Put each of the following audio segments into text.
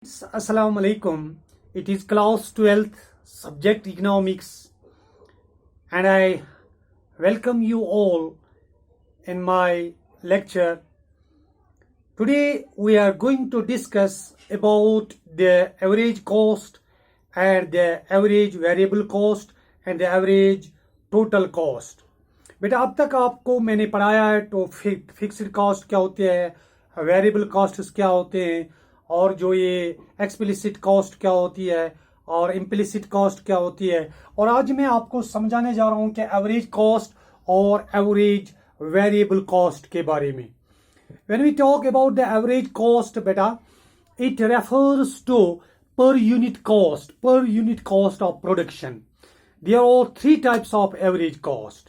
Assalamu alaikum. It is class 12th, subject economics, and I welcome you all in my lecture. Today we are going to discuss about the average cost and the average variable cost and the average total cost. बेटा अब तक आपको मैंने पढ़ाया है तो fixed cost क्या होते हैं, वेरिएबल कॉस्ट क्या होते हैं, और जो ये एक्सप्लिसिट कॉस्ट क्या होती है और इम्प्लिसिट कॉस्ट क्या होती है। और आज मैं आपको समझाने जा रहा हूं कि एवरेज कॉस्ट और एवरेज वेरिएबल कॉस्ट के बारे में। When we talk about the average cost बेटा, it refers to per unit cost of production. There are three types of average cost.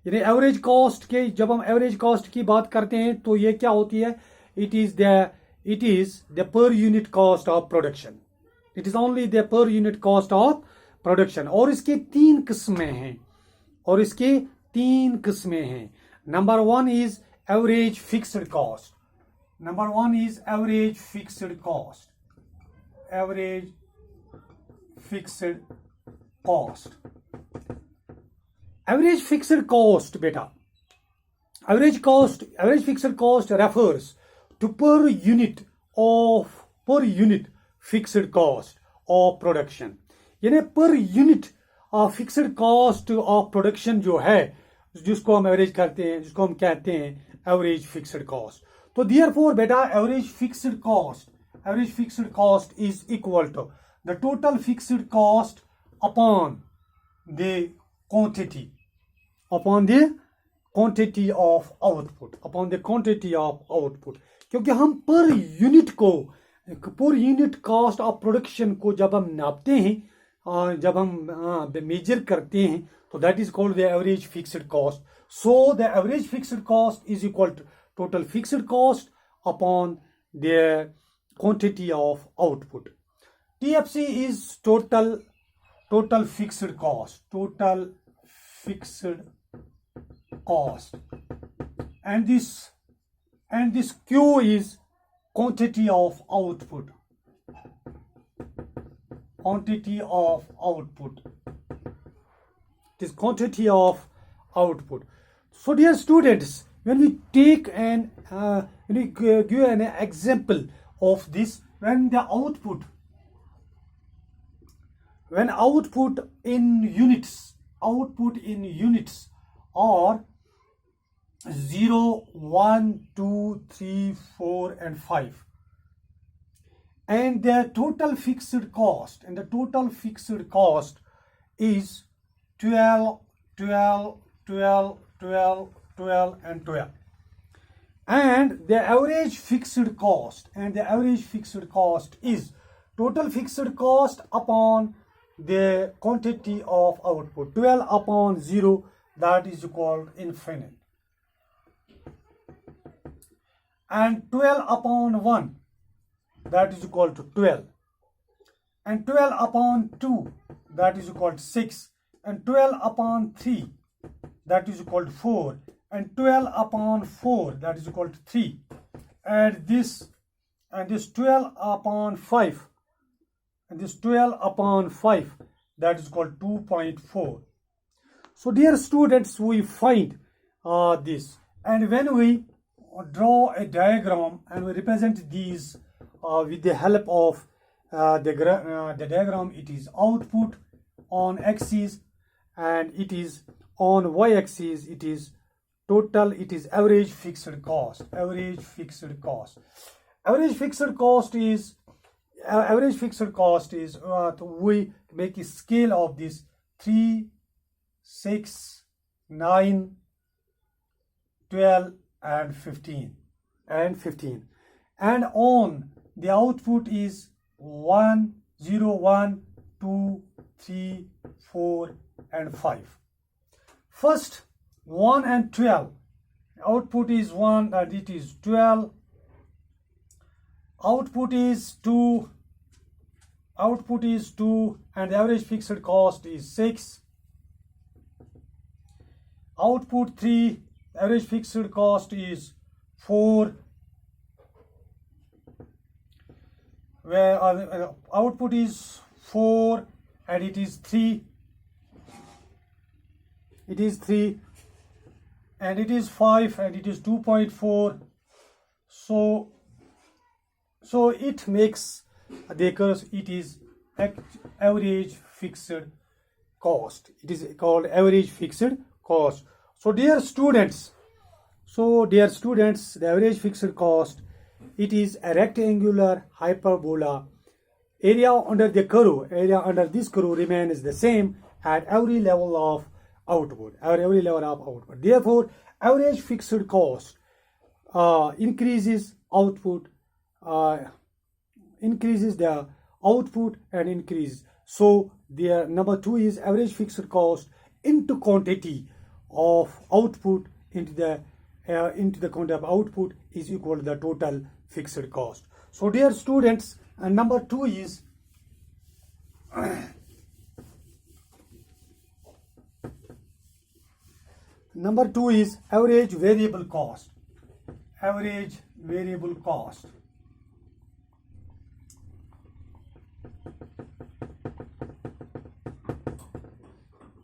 यानी एवरेज कॉस्ट के जब हम एवरेज कॉस्ट की बात करते हैं तो ये क्या होती है, it is the per unit cost of production. It is only the per unit cost of production. और इसके तीन किस्में हैं। Number one is average fixed cost. Average fixed cost बेटा, average fixed cost refers to per unit fixed cost of production. यानी per unit fixed cost of production जो है, जिसको हम एवरेज करते हैं, जिसको हम कहते हैं एवरेज फिक्स्ड कॉस्ट। तो therefore बेटा average fixed cost is equal to the total fixed cost upon the quantity of output, क्योंकि हम per unit cost of production को जब हम नापते हैं, जब हम मेजर करते हैं, तो that is called the average fixed cost. So the average fixed cost is equal to total fixed cost upon the quantity of output. TFC is total fixed cost, and this Q is quantity of output. It is quantity of output. So dear students, when we take when we give an example of this, when output in units or 0, 1, 2, 3, 4 and 5, and the total fixed cost is 12 and 12, and the average fixed cost is total fixed cost upon the quantity of output. 12 upon 0, that is called infinite, and 12 upon 1, that is equal to 12, and 12 upon 2, that is equal to 6, and 12 upon 3, that is equal to 4, and 12 upon 4, that is equal to 3, and this 12 upon 5, that is called 2.4. So dear students, we find this, and when we draw a diagram and we represent these with the help of the diagram, it is output on x-axis, and it is on y-axis, it is total, it is average fixed cost. Average fixed cost is we make a scale of this 3, 6, 9, 12 and 15, and on the output is 1, 0, 1, 2, 3, 4 and 5. First 1 and 12, output is 1 and it is 12, output is 2 and the average fixed cost is 6. Output 3, average fixed cost is 4. where output is 4 and it is 3, it is 3, and it is 5 and it is 2.4. So it makes it is average fixed cost. It is called average fixed cost. So dear students, the average fixed cost, it is a rectangular hyperbola. Area under this curve remains the same at every level of output. Therefore, average fixed cost increases output, increases the output and increase. So the number 2 is average fixed cost into quantity of output into the quantity of output is equal to the total fixed cost. So dear students, number 2 is average variable cost. Average variable cost.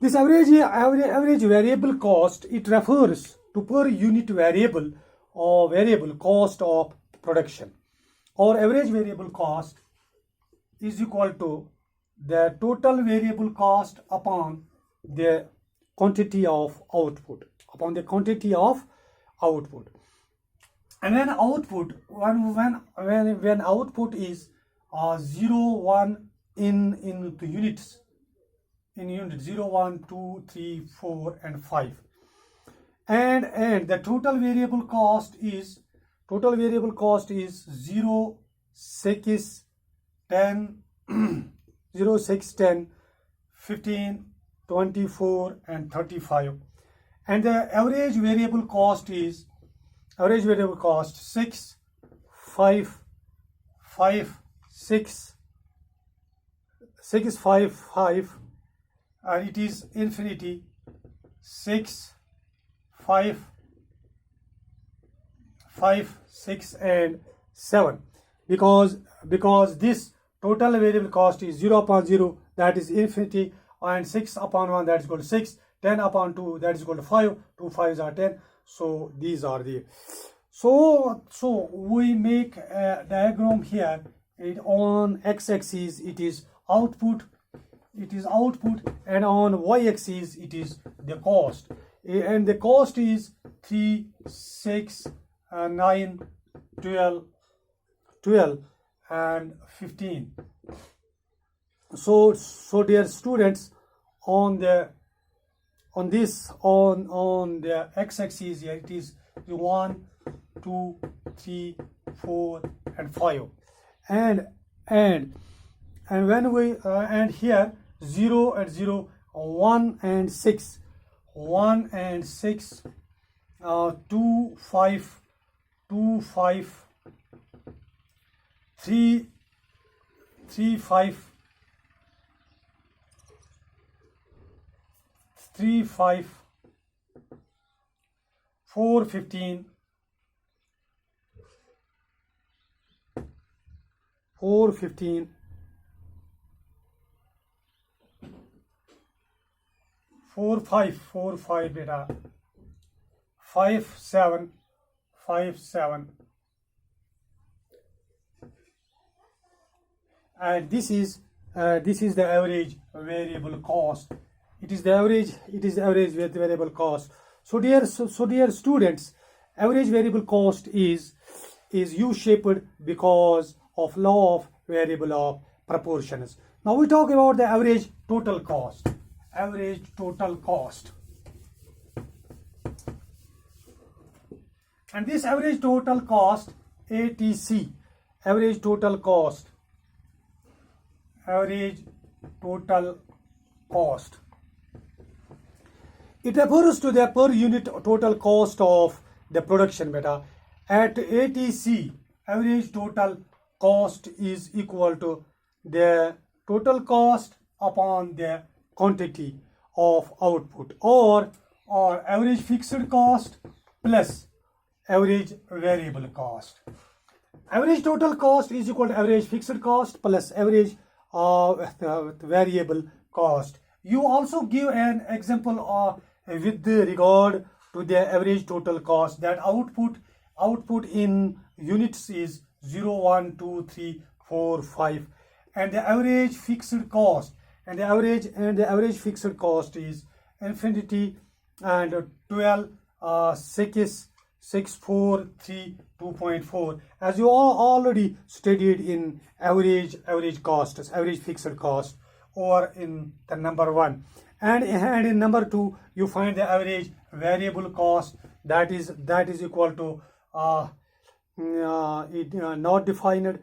This average variable cost, it refers to per unit variable or variable cost of production. Or average variable cost is equal to the total variable cost upon the quantity of output. And when output, when output is 0, 1 in the units, 0, 1, 2, 3, 4 and 5, and the total variable cost is 0, 6, 10, 0, 6, 10, 15, 24 and 35, and the average variable cost is 6, 5, 5, 6, 6, 5, 5, and it is infinity 6, 5, 5, 6 and 7, because this total variable cost is 0 upon 0, that is infinity, and 6 upon 1, that is equal to 6, 10 upon 2, that is equal to 5, 2 5s are 10. So these are the, so we make a diagram here. On x-axis it is output, and on y-axis it is the cost, and the cost is 3, 6, 9, 12 and 15. So dear students, on the x-axis here it is 1, 2, 3, 4 and 5, and when we and here 0 and 0, 1 and 6, 2, 5, 2, 5, 3, 5, 3, 5, 4, 15, 4, 15, 4, 5, 4, 5 beta, 5, 7, 5, 7, and this is the average variable cost. It is the average variable cost. So dear students, average variable cost is U-shaped because of law of variable of proportions. Now we talk about the average total cost. Average total cost. And this average total cost, ATC, average total cost, it refers to the per unit total cost of the production beta. At ATC, average total cost is equal to the total cost upon the quantity of output, or average fixed cost plus average variable cost. average total cost is equal to average fixed cost plus average variable cost. You also give an example with regard to the average total cost, that output in units is 0, 1, 2, 3, 4, 5, and the average fixed cost the average fixed cost is infinity and 12 6 4 3 2.4, as you all already studied in average fixed cost, or in the number 1, and in number 2 you find the average variable cost, that is equal to not defined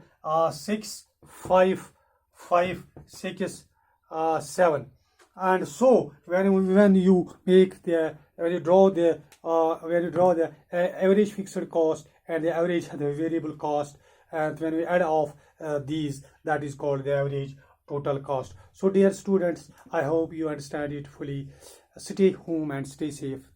6 5 5 6 7. And so when you draw the average fixed cost and the average variable cost, and when we add off these, that is called the average total cost. So dear students, I hope you understand it fully. Stay home and stay safe.